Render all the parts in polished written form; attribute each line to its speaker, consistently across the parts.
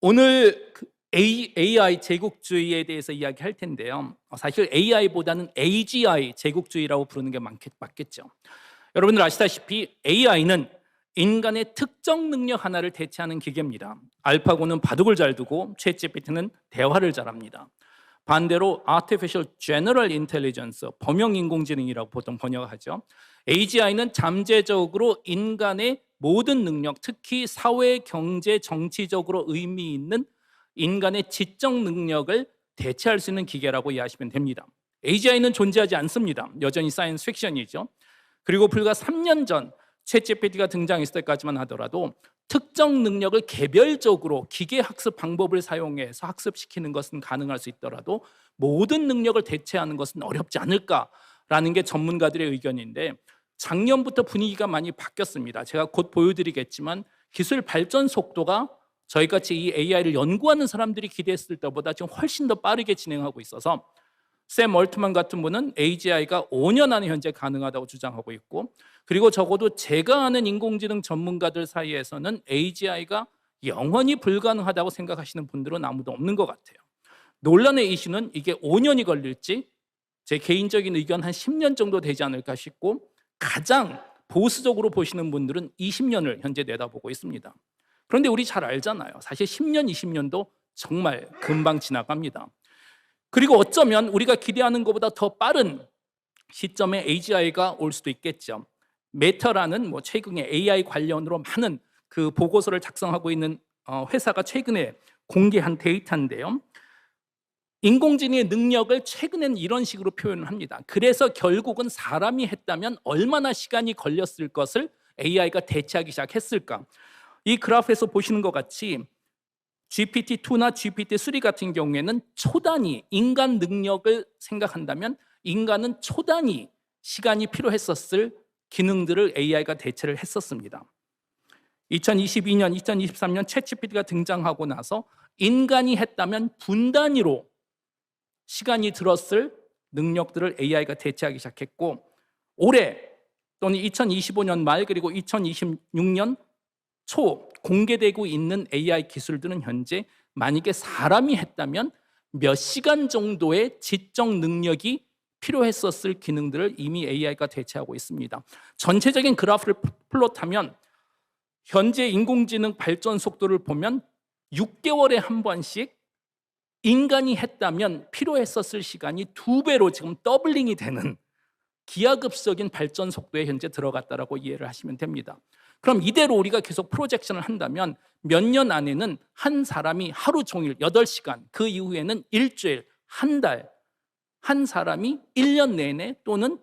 Speaker 1: 오늘 AI 제국주의에 대해서 이야기할 텐데요. 사실 AI보다는 AGI 제국주의라고 부르는 게 맞겠죠. 여러분들 아시다시피 AI는 인간의 특정 능력 하나를 대체하는 기계입니다. 알파고는 바둑을 잘 두고 챗GPT는 대화를 잘합니다. 반대로 Artificial General Intelligence, 범용 인공지능이라고 보통 번역하죠. AGI는 잠재적으로 인간의 모든 능력, 특히 사회, 경제, 정치적으로 의미 있는 인간의 지적 능력을 대체할 수 있는 기계라고 이해하시면 됩니다. AGI는 존재하지 않습니다. 여전히 사이언스 픽션이죠. 그리고 불과 3년 전 챗GPT가 등장했을 때까지만 하더라도 특정 능력을 개별적으로 기계 학습 방법을 사용해서 학습시키는 것은 가능할 수 있더라도 모든 능력을 대체하는 것은 어렵지 않을까라는 게 전문가들의 의견인데, 작년부터 분위기가 많이 바뀌었습니다. 제가 곧 보여드리겠지만 기술 발전 속도가 저희같이 이 AI를 연구하는 사람들이 기대했을 때보다 지금 훨씬 더 빠르게 진행하고 있어서 샘 얼트만 같은 분은 AGI가 5년 안에 현재 가능하다고 주장하고 있고, 그리고 적어도 제가 아는 인공지능 전문가들 사이에서는 AGI가 영원히 불가능하다고 생각하시는 분들은 아무도 없는 것 같아요. 논란의 이슈는 이게 5년이 걸릴지, 제 개인적인 의견 한 10년 정도 되지 않을까 싶고, 가장 보수적으로 보시는 분들은 20년을 현재 내다보고 있습니다. 그런데 우리 잘 알잖아요. 사실 10년, 20년도 정말 금방 지나갑니다. 그리고 어쩌면 우리가 기대하는 것보다 더 빠른 시점에 AGI가 올 수도 있겠죠. 메타라는 최근에 AI 관련으로 많은 그 보고서를 작성하고 있는 회사가 최근에 공개한 데이터인데요. 인공지능의 능력을 최근엔 이런 식으로 표현을 합니다. 그래서 결국은 사람이 했다면 얼마나 시간이 걸렸을 것을 AI가 대체하기 시작했을까. 이 그래프에서 보시는 것 같이 GPT-2나 GPT-3 같은 경우에는 초단위 인간 능력을 생각한다면 인간은 초단위 시간이 필요했었을 기능들을 AI가 대체를 했었습니다. 2022년, 2023년 챗GPT가 등장하고 나서 인간이 했다면 분 단위로 시간이 들었을 능력들을 AI가 대체하기 시작했고, 올해 또는 2025년 말 그리고 2026년 초 공개되고 있는 AI 기술들은 현재 만약에 사람이 했다면 몇 시간 정도의 지적 능력이 필요했었을 기능들을 이미 AI가 대체하고 있습니다. 전체적인 그래프를 플롯하면 현재 인공지능 발전 속도를 보면 6개월에 한 번씩 인간이 했다면 필요했었을 시간이 2배로 지금 더블링이 되는 기하급수적인 발전 속도에 현재 들어갔다라고 이해를 하시면 됩니다. 그럼 이대로 우리가 계속 프로젝션을 한다면 몇 년 안에는 한 사람이 하루 종일 8시간, 그 이후에는 일주일, 한 달, 한 사람이 1년 내내 또는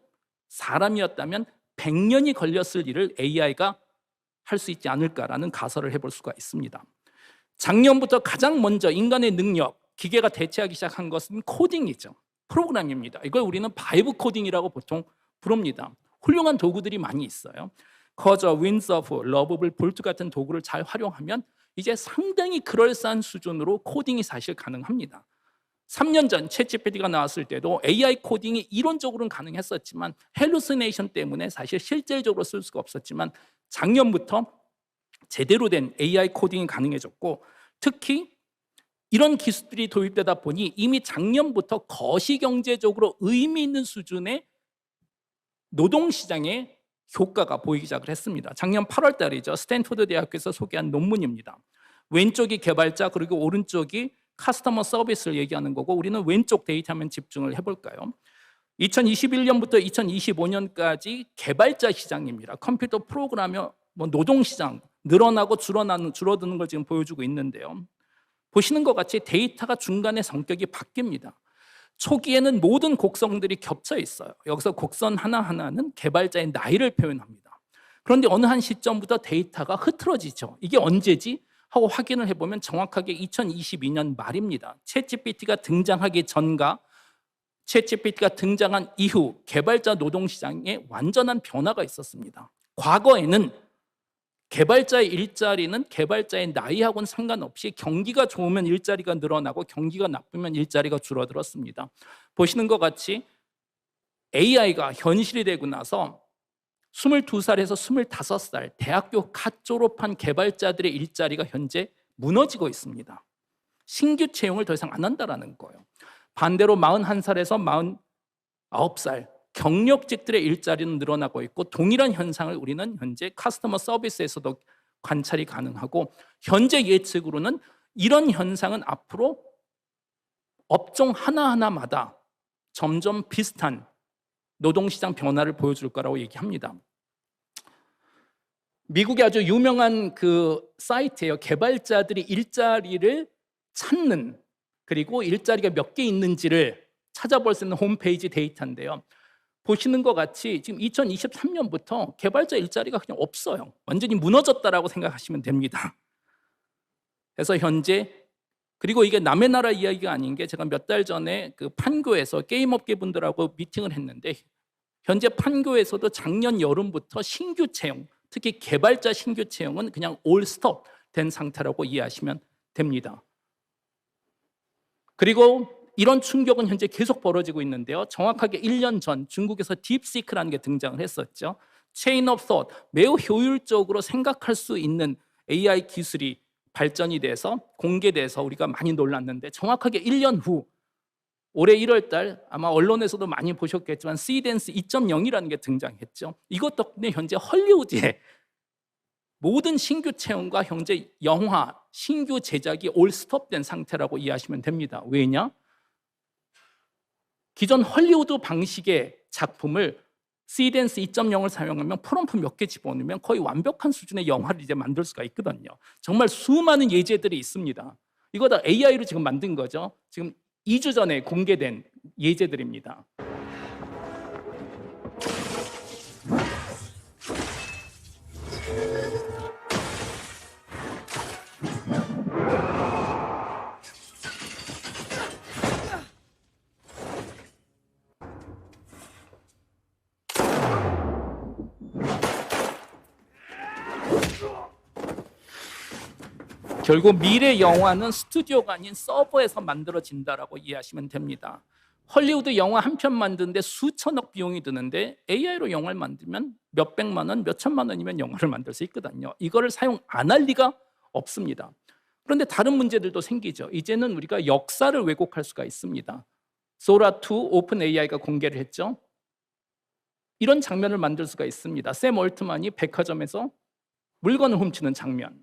Speaker 1: 사람이었다면 100년이 걸렸을 일을 AI가 할 수 있지 않을까라는 가설을 해볼 수가 있습니다. 작년부터 가장 먼저 인간의 능력, 기계가 대체하기 시작한 것은 코딩이죠. 프로그램입니다. 이걸 우리는 바이브 코딩이라고 보통 부릅니다. 훌륭한 도구들이 많이 있어요. 커저, 윈서프, 러브블, 볼트 같은 도구를 잘 활용하면 이제 상당히 그럴싸한 수준으로 코딩이 사실 가능합니다. 3년 전 챗GPT가 나왔을 때도 AI 코딩이 이론적으로는 가능했었지만 헬루시네이션 때문에 사실 실질적으로 쓸 수가 없었지만, 작년부터 제대로 된 AI 코딩이 가능해졌고, 특히 이런 기술들이 도입되다 보니 이미 작년부터 거시경제적으로 의미 있는 수준의 노동시장에 효과가 보이기 시작을 했습니다. 작년 8월 달이죠. 스탠포드 대학교에서 소개한 논문입니다. 왼쪽이 개발자 그리고 오른쪽이 커스터머 서비스를 얘기하는 거고, 우리는 왼쪽 데이터만 집중을 해볼까요? 2021년부터 2025년까지 개발자 시장입니다. 컴퓨터 프로그래머 노동시장 늘어나고 줄어드는 걸 지금 보여주고 있는데요. 보시는 것 같이 데이터가 중간에 성격이 바뀝니다. 초기에는 모든 곡선들이 겹쳐 있어요. 여기서 곡선 하나하나는 개발자의 나이를 표현합니다. 그런데 어느 한 시점부터 데이터가 흐트러지죠. 이게 언제지? 하고 확인을 해보면 정확하게 2022년 말입니다. 챗GPT가 등장하기 전과 챗GPT가 등장한 이후 개발자 노동시장에 완전한 변화가 있었습니다. 과거에는 개발자의 일자리는 개발자의 나이하고는 상관없이 경기가 좋으면 일자리가 늘어나고 경기가 나쁘면 일자리가 줄어들었습니다. 보시는 것 같이 AI가 현실이 되고 나서 22살에서 25살 대학교 갓 졸업한 개발자들의 일자리가 현재 무너지고 있습니다. 신규 채용을 더 이상 안 한다라는 거예요. 반대로 41살에서 49살 경력직들의 일자리는 늘어나고 있고 동일한 현상을 우리는 현재 커스터머 서비스에서도 관찰이 가능하고 현재 예측으로는 이런 현상은 앞으로 업종 하나하나마다 점점 비슷한 노동시장 변화를 보여줄 거라고 얘기합니다. 미국의 아주 유명한 그 사이트예요. 개발자들이 일자리를 찾는 그리고 일자리가 몇 개 있는지를 찾아볼 수 있는 홈페이지 데이터인데요. 보시는 것 같이 지금 2023년부터 개발자 일자리가 그냥 없어요. 완전히 무너졌다라고 생각하시면 됩니다. 그래서 현재 그리고 이게 남의 나라 이야기가 아닌 게 제가 몇 달 전에 그 판교에서 게임업계 분들하고 미팅을 했는데 현재 판교에서도 작년 여름부터 신규 채용, 특히 개발자 신규 채용은 그냥 올 스톱 된 상태라고 이해하시면 됩니다. 그리고 이런 충격은 현재 계속 벌어지고 있는데요. 정확하게 1년 전 중국에서 딥시크라는 게 등장을 했었죠. 체인 오브 톳, 매우 효율적으로 생각할 수 있는 AI 기술이 발전이 돼서 공개돼서 우리가 많이 놀랐는데 정확하게 1년 후 올해 1월 달 아마 언론에서도 많이 보셨겠지만 시댄스 2.0이라는 게 등장했죠. 이것 덕분에 현재 헐리우드에 모든 신규 채용과 현재 영화 신규 제작이 올 스톱된 상태라고 이해하시면 됩니다. 왜냐? 기존 헐리우드 방식의 작품을 시댄스 2.0을 사용하면 프롬프 몇 개 집어넣으면 거의 완벽한 수준의 영화를 이제 만들 수가 있거든요. 정말 수많은 예제들이 있습니다. 이거 다 AI로 지금 만든 거죠. 지금 2주 전에 공개된 예제들입니다. 결국 미래 영화는 스튜디오가 아닌 서버에서 만들어진다라고 이해하시면 됩니다. 헐리우드 영화 한 편 만드는데 수천억 비용이 드는데 AI로 영화를 만들면 몇백만 원, 몇천만 원이면 영화를 만들 수 있거든요. 이거를 사용 안 할 리가 없습니다. 그런데 다른 문제들도 생기죠. 이제는 우리가 역사를 왜곡할 수가 있습니다. 소라2 오픈 AI가 공개를 했죠. 이런 장면을 만들 수가 있습니다. 샘 올트만이 백화점에서 물건을 훔치는 장면.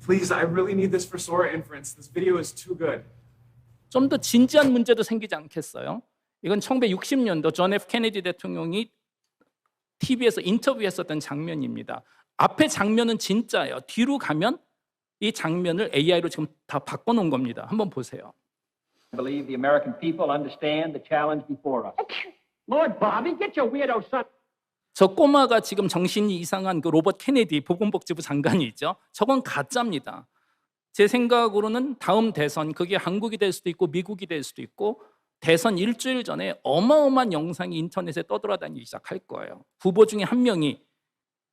Speaker 2: Please, I really need this for Sora inference. This video is too good.
Speaker 1: 좀 더 진지한 문제도 생기지 않겠어요? 이건 1960년도 존 F 케네디 대통령이 TV에서 인터뷰했었던 장면입니다. 앞에 장면은 진짜예요. 뒤로 가면 이 장면을 AI로 지금 다 바꿔놓은 겁니다. 한번 보세요.
Speaker 3: I believe the American people understand the challenge before us.
Speaker 4: Lord Bobby, get your weirdo son.
Speaker 1: 저 꼬마가 지금 정신이 이상한 그 로버트 케네디 보건복지부 장관이 있죠. 저건 가짜입니다. 제 생각으로는 다음 대선, 그게 한국이 될 수도 있고 미국이 될 수도 있고 대선 일주일 전에 어마어마한 영상이 인터넷에 떠돌아다니기 시작할 거예요. 후보 중에 한 명이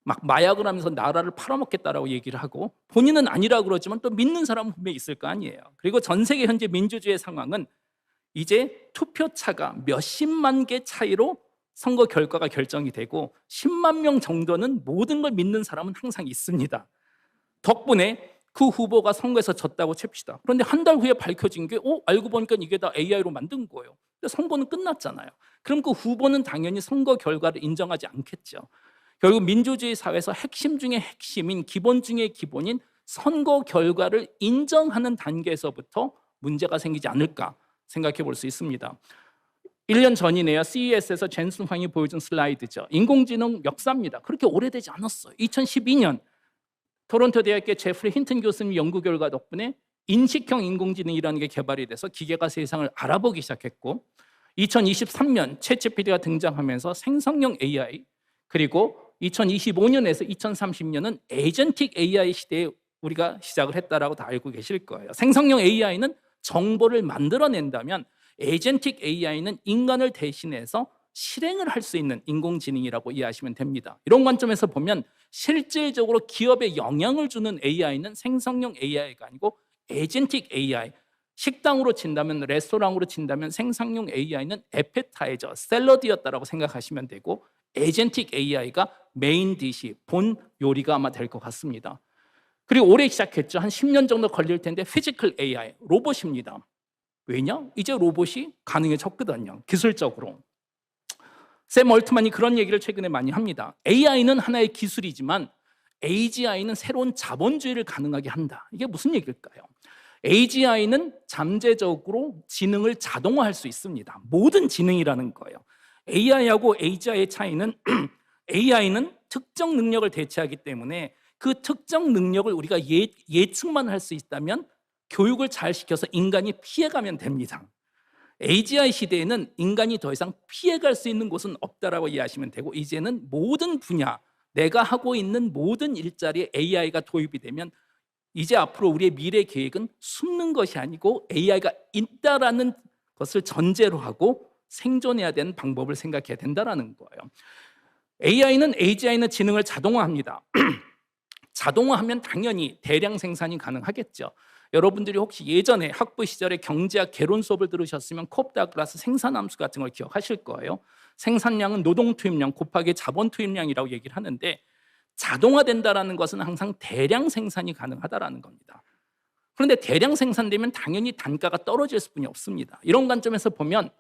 Speaker 1: 막 마약을 하면서 나라를 팔아먹겠다라고 얘기를 하고 본인은 아니라고 그러지만 또 믿는 사람은 분명히 있을 거 아니에요. 그리고 전 세계 현재 민주주의 상황은 이제 투표차가 몇십만 개 차이로 선거 결과가 결정이 되고 10만 명 정도는 모든 걸 믿는 사람은 항상 있습니다. 덕분에 그 후보가 선거에서 졌다고 칩시다. 그런데 한 달 후에 밝혀진 게 알고 보니까 이게 다 AI로 만든 거예요. 근데 선거는 끝났잖아요. 그럼 그 후보는 당연히 선거 결과를 인정하지 않겠죠. 결국 민주주의 사회에서 핵심 중에 핵심인 기본 중에 기본인 선거 결과를 인정하는 단계에서부터 문제가 생기지 않을까 생각해 볼 수 있습니다. 1년 전이네요. CES에서 젠슨 황이 보여준 슬라이드죠. 인공지능 역사입니다. 그렇게 오래되지 않았어요. 2012년 토론토 대학의 제프리 힌튼 교수님 연구 결과 덕분에 인식형 인공지능이라는 게 개발이 돼서 기계가 세상을 알아보기 시작했고 2023년 챗GPT가 등장하면서 생성형 AI 그리고 2025년에서 2030년은 에이전틱 AI 시대에 우리가 시작을 했다라고 다 알고 계실 거예요. 생성형 AI는 정보를 만들어낸다면 에이전틱 AI는 인간을 대신해서 실행을 할 수 있는 인공지능이라고 이해하시면 됩니다. 이런 관점에서 보면 실질적으로 기업에 영향을 주는 AI는 생성형 AI가 아니고 에이전틱 AI, 식당으로 친다면 레스토랑으로 친다면 생성형 AI는 에페타이저, 샐러드였다라고 생각하시면 되고 에이전틱 AI가 메인 디시, 본 요리가 아마 될 것 같습니다. 그리고 올해 시작했죠. 한 10년 정도 걸릴 텐데 피지컬 AI, 로봇입니다. 왜냐? 이제 로봇이 가능해졌거든요. 기술적으로. 샘 얼트만이 그런 얘기를 최근에 많이 합니다. AI는 하나의 기술이지만 AGI는 새로운 자본주의를 가능하게 한다. 이게 무슨 얘기일까요? AGI는 잠재적으로 지능을 자동화할 수 있습니다. 모든 지능이라는 거예요. AI하고 AGI의 차이는 AI는 특정 능력을 대체하기 때문에 그 특정 능력을 우리가 예측만 할 수 있다면 교육을 잘 시켜서 인간이 피해가면 됩니다. AGI 시대에는 인간이 더 이상 피해갈 수 있는 곳은 없다라고 이해하시면 되고, 이제는 모든 분야, 내가 하고 있는 모든 일자리에 AI가 도입이 되면 이제 앞으로 우리의 미래 계획은 숨는 것이 아니고 AI가 있다라는 것을 전제로 하고 생존해야 되는 방법을 생각해야 된다는 거예요. AI는 AGI는 지능을 자동화합니다. 자동화하면 당연히 대량 생산이 가능하겠죠. 여러분들이 혹시 예전에 학부 시절에 경제학 개론 수업을 들으셨으면 콥 다글라스 생산함수 같은 걸 기억하실 거예요. 생산량은 노동 투입량 곱하기 자본 투입량이라고 얘기를 하는데, 자동화된다라는 것은 항상 대량 생산이 가능하다라는 겁니다. 그런데 대량 생산되면 당연히 단가가 떨어질 수뿐이 없습니다. 이런 관점에서 보면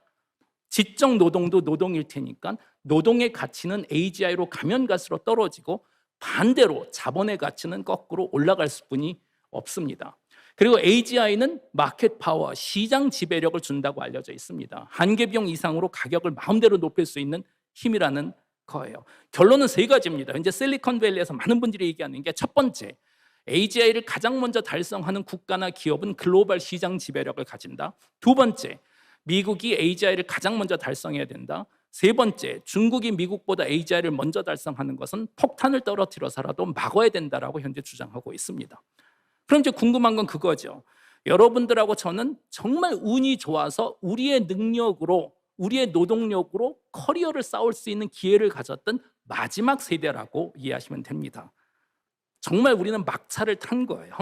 Speaker 1: 지적 노동도 노동일 테니까 노동의 가치는 AGI로 가면 갈수록 떨어지고, 반대로 자본의 가치는 거꾸로 올라갈 수뿐이 없습니다. 그리고 AGI는 마켓 파워, 시장 지배력을 준다고 알려져 있습니다. 한계 비용 이상으로 가격을 마음대로 높일 수 있는 힘이라는 거예요. 결론은 세 가지입니다. 이제 실리콘밸리에서 많은 분들이 얘기하는 게, 첫 번째, AGI를 가장 먼저 달성하는 국가나 기업은 글로벌 시장 지배력을 가진다. 두 번째, 미국이 AGI를 가장 먼저 달성해야 된다. 세 번째, 중국이 미국보다 AGI를 먼저 달성하는 것은 폭탄을 떨어뜨려서라도 막아야 된다라고 현재 주장하고 있습니다. 그럼 이제 궁금한 건 그거죠. 여러분들하고 저는 정말 운이 좋아서 우리의 능력으로, 우리의 노동력으로 커리어를 쌓을 수 있는 기회를 가졌던 마지막 세대라고 이해하시면 됩니다. 정말 우리는 막차를 탄 거예요.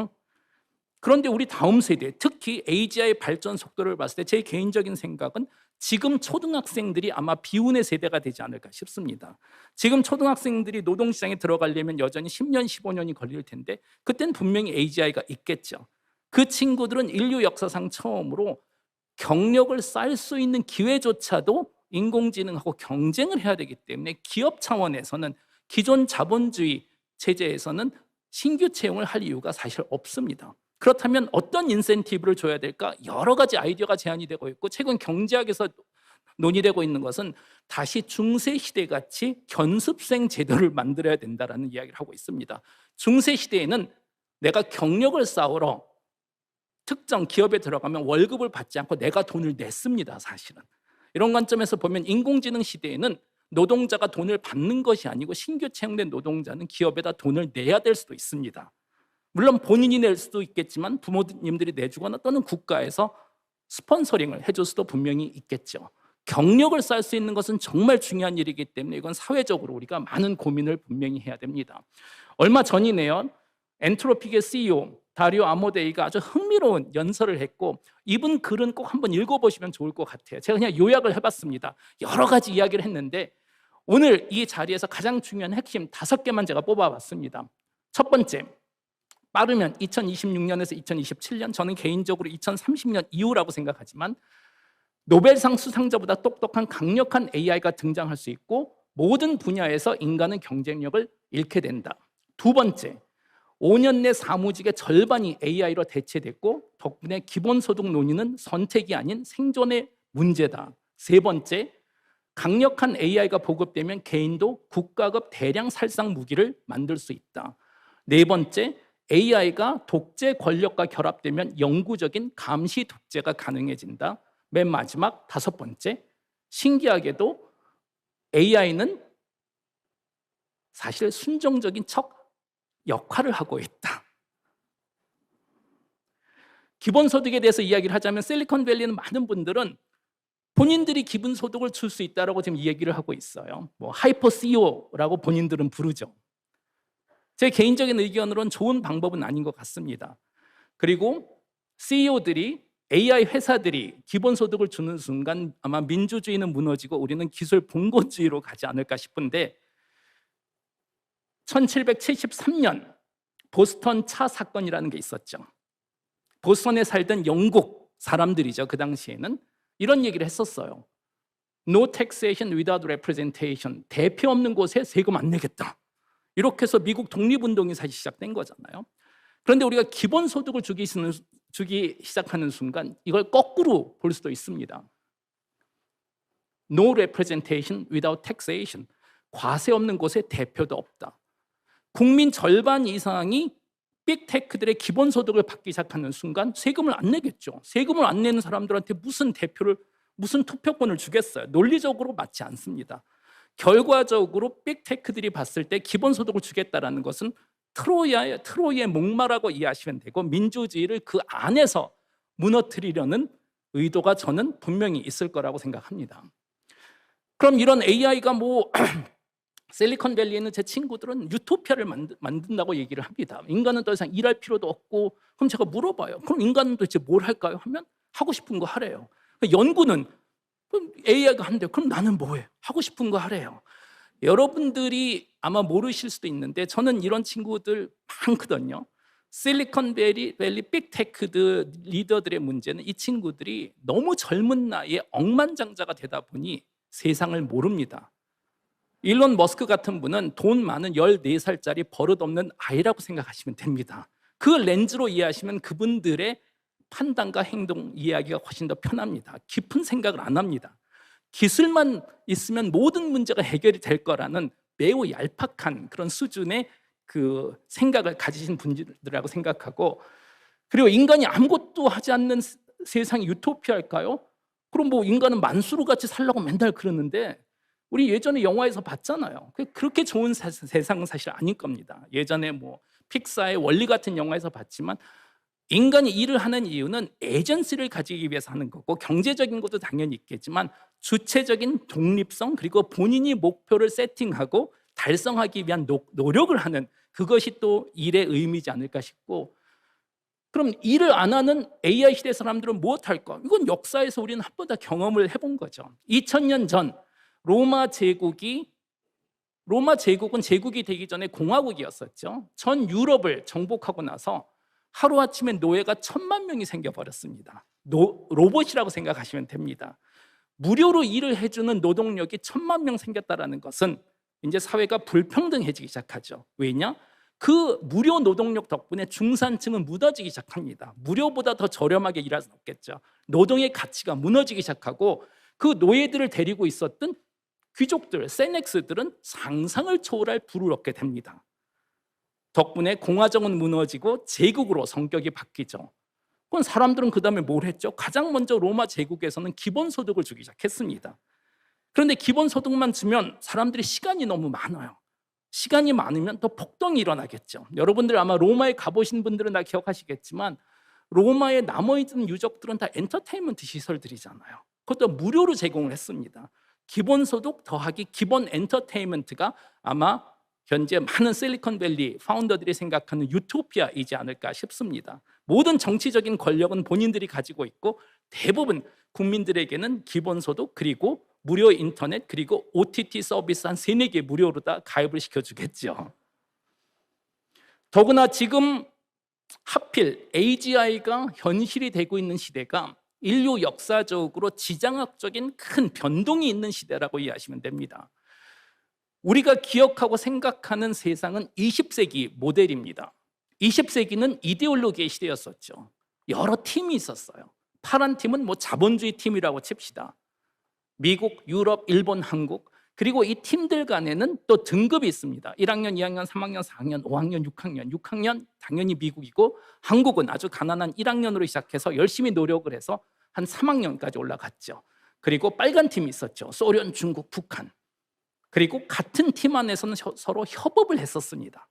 Speaker 1: 그런데 우리 다음 세대, 특히 AGI 발전 속도를 봤을 때 제 개인적인 생각은 지금 초등학생들이 아마 비운의 세대가 되지 않을까 싶습니다. 지금 초등학생들이 노동시장에 들어가려면 여전히 10년, 15년이 걸릴 텐데 그땐 분명히 AGI가 있겠죠. 그 친구들은 인류 역사상 처음으로 경력을 쌓을 수 있는 기회조차도 인공지능하고 경쟁을 해야 되기 때문에 기업 차원에서는 기존 자본주의 체제에서는 신규 채용을 할 이유가 사실 없습니다. 그렇다면 어떤 인센티브를 줘야 될까? 여러 가지 아이디어가 제안이 되고 있고, 최근 경제학에서 논의되고 있는 것은 다시 중세시대같이 견습생 제도를 만들어야 된다는 이야기를 하고 있습니다. 중세시대에는 내가 경력을 쌓으러 특정 기업에 들어가면 월급을 받지 않고 내가 돈을 냈습니다, 사실은. 이런 관점에서 보면 인공지능 시대에는 노동자가 돈을 받는 것이 아니고 신규 채용된 노동자는 기업에다 돈을 내야 될 수도 있습니다. 물론 본인이 낼 수도 있겠지만 부모님들이 내주거나 또는 국가에서 스폰서링을 해줄 수도 분명히 있겠죠. 경력을 쌓을 수 있는 것은 정말 중요한 일이기 때문에 이건 사회적으로 우리가 많은 고민을 분명히 해야 됩니다. 얼마 전이네요. 엔트로픽의 CEO 다리오 아모데이가 아주 흥미로운 연설을 했고, 이분 글은 꼭 한번 읽어보시면 좋을 것 같아요. 제가 그냥 요약을 해봤습니다. 여러 가지 이야기를 했는데 오늘 이 자리에서 가장 중요한 핵심 5개만 제가 뽑아봤습니다. 첫 번째, 빠르면 2026년에서 2027년, 저는 개인적으로 2030년 이후라고 생각하지만 노벨상 수상자보다 똑똑한 강력한 AI가 등장할 수 있고 모든 분야에서 인간은 경쟁력을 잃게 된다. 두 번째, 5년 내 사무직의 절반이 AI로 대체됐고 덕분에 기본소득 논의는 선택이 아닌 생존의 문제다. 세 번째, 강력한 AI가 보급되면 개인도 국가급 대량 살상 무기를 만들 수 있다. 네 번째, AI가 독재 권력과 결합되면 영구적인 감시 독재가 가능해진다. 맨 마지막 5번째, 신기하게도 AI는 사실 순종적인 척 역할을 하고 있다. 기본소득에 대해서 이야기를 하자면 실리콘밸리는 많은 분들은 본인들이 기본소득을 줄 수 있다고 지금 이야기를 하고 있어요. 뭐 하이퍼 CEO라고 본인들은 부르죠. 제 개인적인 의견으로는 좋은 방법은 아닌 것 같습니다. 그리고 CEO들이, AI 회사들이 기본소득을 주는 순간 아마 민주주의는 무너지고 우리는 기술 봉건주의로 가지 않을까 싶은데, 1773년 보스턴 차 사건이라는 게 있었죠. 보스턴에 살던 영국 사람들이죠. 그 당시에는 이런 얘기를 했었어요. No taxation without representation. 대표 없는 곳에 세금 안 내겠다. 이렇게 해서 미국 독립운동이 사실 시작된 거잖아요. 그런데 우리가 기본소득을 주기 시작하는 순간 이걸 거꾸로 볼 수도 있습니다. No representation without taxation. 과세 없는 곳에 대표도 없다. 국민 절반 이상이 빅테크들의 기본소득을 받기 시작하는 순간 세금을 안 내겠죠. 세금을 안 내는 사람들한테 무슨 투표권을 주겠어요? 논리적으로 맞지 않습니다. 결과적으로 빅테크들이 봤을 때 기본소득을 주겠다라는 것은 트로이의 목마라고 이해하시면 되고 민주주의를 그 안에서 무너뜨리려는 의도가 저는 분명히 있을 거라고 생각합니다. 그럼 이런 AI가 실리콘밸리에 있는 제 친구들은 유토피아를 만든다고 얘기를 합니다. 인간은 더 이상 일할 필요도 없고. 그럼 제가 물어봐요. 그럼 인간은 도대체 뭘 할까요? 하면 하고 싶은 거 하래요. 연구는 그럼 AI가 한대요. 그럼 나는 뭐해? 하고 싶은 거 하래요. 여러분들이 아마 모르실 수도 있는데 저는 이런 친구들 많거든요. 실리콘밸리 빅테크 리더들의 문제는 이 친구들이 너무 젊은 나이에 억만장자가 되다 보니 세상을 모릅니다. 일론 머스크 같은 분은 돈 많은 14살짜리 버릇없는 아이라고 생각하시면 됩니다. 그 렌즈로 이해하시면 그분들의 판단과 행동 이해하기가 훨씬 더 편합니다. 깊은 생각을 안 합니다. 기술만 있으면 모든 문제가 해결이 될 거라는 매우 얄팍한 그런 수준의 그 생각을 가지신 분들이라고 생각하고, 그리고 인간이 아무것도 하지 않는 세상이 유토피아일까요? 그럼 인간은 만수르 같이 살라고 맨날 그러는데 우리 예전에 영화에서 봤잖아요. 그렇게 좋은 세상은 사실 아닐 겁니다. 예전에 픽사의 원리 같은 영화에서 봤지만 인간이 일을 하는 이유는 에이전시를 가지기 위해서 하는 거고 경제적인 것도 당연히 있겠지만 주체적인 독립성 그리고 본인이 목표를 세팅하고 달성하기 위한 노력을 하는 그것이 또 일의 의미지 않을까 싶고, 그럼 일을 안 하는 AI 시대 사람들은 무엇할까? 이건 역사에서 우리는 한 번 다 경험을 해본 거죠. 2000년 전 로마 제국은 제국이 되기 전에 공화국이었었죠. 전 유럽을 정복하고 나서 하루아침에 노예가 1000만 명이 생겨버렸습니다. 로봇이라고 생각하시면 됩니다. 무료로 일을 해주는 노동력이 1000만 명 생겼다는 것은 이제 사회가 불평등해지기 시작하죠. 왜냐? 그 무료 노동력 덕분에 중산층은 무너지기 시작합니다. 무료보다 더 저렴하게 일할 수는 없겠죠. 노동의 가치가 무너지기 시작하고 그 노예들을 데리고 있었던 귀족들, 세넥스들은 상상을 초월할 부를 얻게 됩니다. 덕분에 공화정은 무너지고 제국으로 성격이 바뀌죠. 그럼 사람들은 그 다음에 뭘 했죠? 가장 먼저 로마 제국에서는 기본소득을 주기 시작했습니다. 그런데 기본소득만 주면 사람들이 시간이 너무 많아요. 시간이 많으면 더 폭동이 일어나겠죠. 여러분들 아마 로마에 가보신 분들은 다 기억하시겠지만 로마에 남아있는 유적들은 다 엔터테인먼트 시설들이잖아요. 그것도 무료로 제공을 했습니다. 기본소득 더하기 기본 엔터테인먼트가 아마 현재 많은 실리콘밸리 파운더들이 생각하는 유토피아이지 않을까 싶습니다. 모든 정치적인 권력은 본인들이 가지고 있고 대부분 국민들에게는 기본소득 그리고 무료 인터넷 그리고 OTT 서비스 한 3-4개 무료로 다 가입을 시켜주겠죠. 더구나 지금 하필 AGI가 현실이 되고 있는 시대가 인류 역사적으로 지정학적인 큰 변동이 있는 시대라고 이해하시면 됩니다. 우리가 기억하고 생각하는 세상은 20세기 모델입니다. 20세기는 이데올로기의 시대였었죠. 여러 팀이 있었어요. 파란 팀은 자본주의 팀이라고 칩시다. 미국, 유럽, 일본, 한국, 그리고 이 팀들 간에는 또 등급이 있습니다. 1학년, 2학년, 3학년, 4학년, 5학년, 6학년. 6학년 당연히 미국이고 한국은 아주 가난한 1학년으로 시작해서 열심히 노력을 해서 한 3학년까지 올라갔죠. 그리고 빨간 팀이 있었죠. 소련, 중국, 북한. 그리고 같은 팀 안에서는 서로 협업을 했었습니다.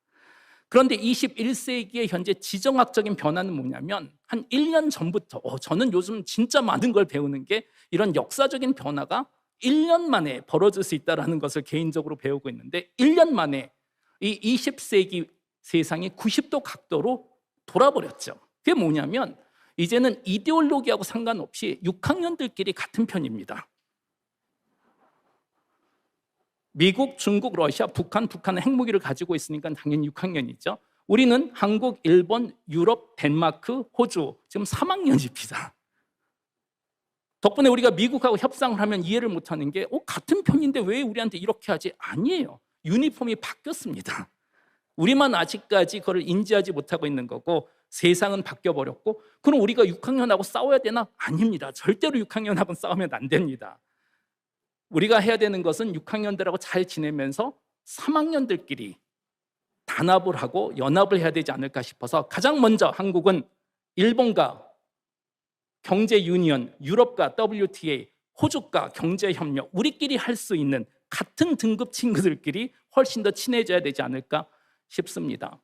Speaker 1: 그런데 21세기의 현재 지정학적인 변화는 뭐냐면 한 1년 전부터 저는 요즘 진짜 많은 걸 배우는 게 이런 역사적인 변화가 1년 만에 벌어질 수 있다는 것을 개인적으로 배우고 있는데 1년 만에 이 20세기 세상이 90도 각도로 돌아버렸죠. 그게 뭐냐면 이제는 이데올로기하고 상관없이 6학년들끼리 같은 편입니다. 미국, 중국, 러시아, 북한은 핵무기를 가지고 있으니까 당연히 6학년이죠. 우리는 한국, 일본, 유럽, 덴마크, 호주 지금 3학년입니다. 덕분에 우리가 미국하고 협상을 하면 이해를 못하는 게 같은 편인데 왜 우리한테 이렇게 하지? 아니에요. 유니폼이 바뀌었습니다. 우리만 아직까지 그걸 인지하지 못하고 있는 거고 세상은 바뀌어버렸고 그럼 우리가 6학년하고 싸워야 되나? 아닙니다. 절대로 6학년하고는 싸우면 안 됩니다. 우리가 해야 되는 것은 6학년들하고 잘 지내면서 3학년들끼리 단합을 하고 연합을 해야 되지 않을까 싶어서 가장 먼저 한국은 일본과 경제 유니언, 유럽과 WTA, 호주과 경제 협력, 우리끼리 할 수 있는 같은 등급 친구들끼리 훨씬 더 친해져야 되지 않을까 싶습니다.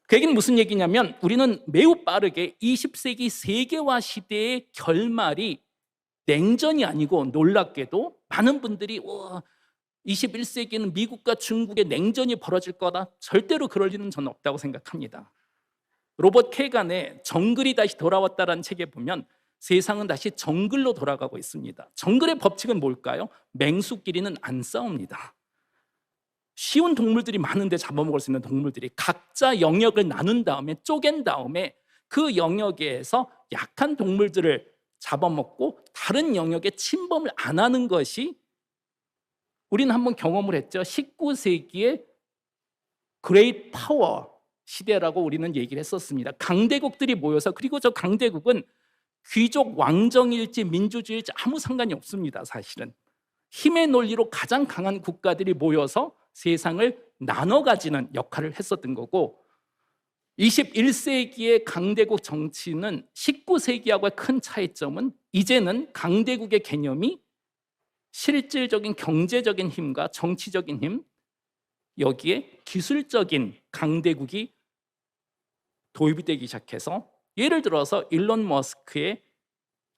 Speaker 1: 그 얘기는 무슨 얘기냐면 우리는 매우 빠르게 20세기 세계화 시대의 결말이 냉전이 아니고 놀랍게도 많은 분들이 21세기에는 미국과 중국의 냉전이 벌어질 거다. 절대로 그럴 리는 저는 없다고 생각합니다. 로버트 케간의 정글이 다시 돌아왔다라는 책에 보면 세상은 다시 정글로 돌아가고 있습니다. 정글의 법칙은 뭘까요? 맹수끼리는 안 싸웁니다. 쉬운 동물들이 많은데 잡아먹을 수 있는 동물들이 각자 영역을 나눈 다음에 쪼갠 다음에 그 영역에서 약한 동물들을 잡아먹고 다른 영역에 침범을 안 하는 것이 우리는 한번 경험을 했죠. 19세기의 그레이트 파워 시대라고 우리는 얘기를 했었습니다. 강대국들이 모여서 그리고 저 강대국은 귀족 왕정일지 민주주의일지 아무 상관이 없습니다. 사실은 힘의 논리로 가장 강한 국가들이 모여서 세상을 나눠 가지는 역할을 했었던 거고 21세기의 강대국 정치는 19세기하고의 큰 차이점은 이제는 강대국의 개념이 실질적인 경제적인 힘과 정치적인 힘 여기에 기술적인 강대국이 도입이 되기 시작해서 예를 들어서 일론 머스크의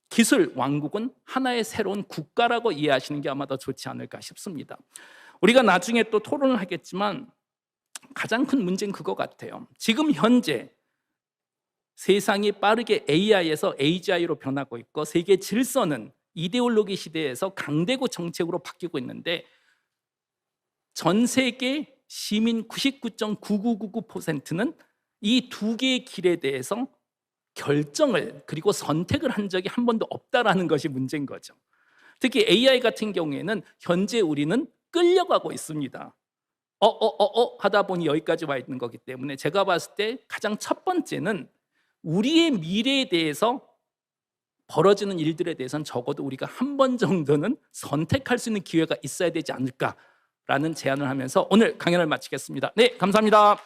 Speaker 1: 기술 왕국은 하나의 새로운 국가라고 이해하시는 게 아마 더 좋지 않을까 싶습니다. 우리가 나중에 또 토론을 하겠지만 가장 큰 문제는 그거 같아요. 지금 현재 세상이 빠르게 AI에서 AGI로 변하고 있고 세계 질서는 이데올로기 시대에서 강대국 정책으로 바뀌고 있는데 전 세계 시민 99.9999%는 이 두 개의 길에 대해서 결정을 그리고 선택을 한 적이 한 번도 없다라는 것이 문제인 거죠. 특히 AI 같은 경우에는 현재 우리는 끌려가고 있습니다. 하다 보니 여기까지 와 있는 거기 때문에 제가 봤을 때 가장 첫 번째는 우리의 미래에 대해서 벌어지는 일들에 대해서는 적어도 우리가 한 번 정도는 선택할 수 있는 기회가 있어야 되지 않을까라는 제안을 하면서 오늘 강연을 마치겠습니다. 네, 감사합니다.